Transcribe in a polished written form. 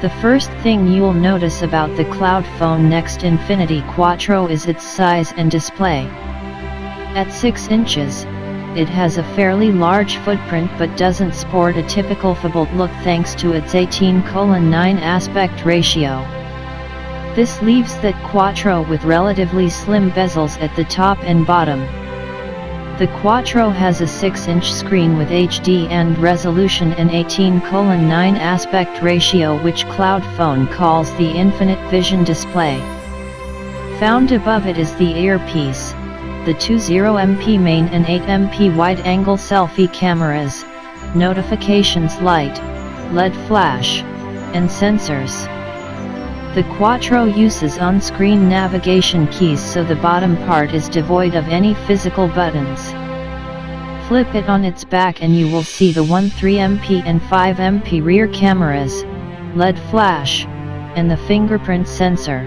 The first thing you'll notice about the Cloudfone Next Infinity Quattro is its size and display. At 6 inches, it has a fairly large footprint but doesn't sport a typical phablet look thanks to its 18:9 aspect ratio. This leaves that Quattro with relatively slim bezels at the top and bottom. The Quattro has a 6-inch screen with HD and resolution and 18:9 aspect ratio, which Cloudfone calls the Infinite Vision display. Found above it is the earpiece, the 20MP main and 8MP wide-angle selfie cameras, notifications light, LED flash, and sensors. The Quattro uses on-screen navigation keys, so the bottom part is devoid of any physical buttons. Flip it on its back and you will see the 13MP and 5MP rear cameras, LED flash, and the fingerprint sensor.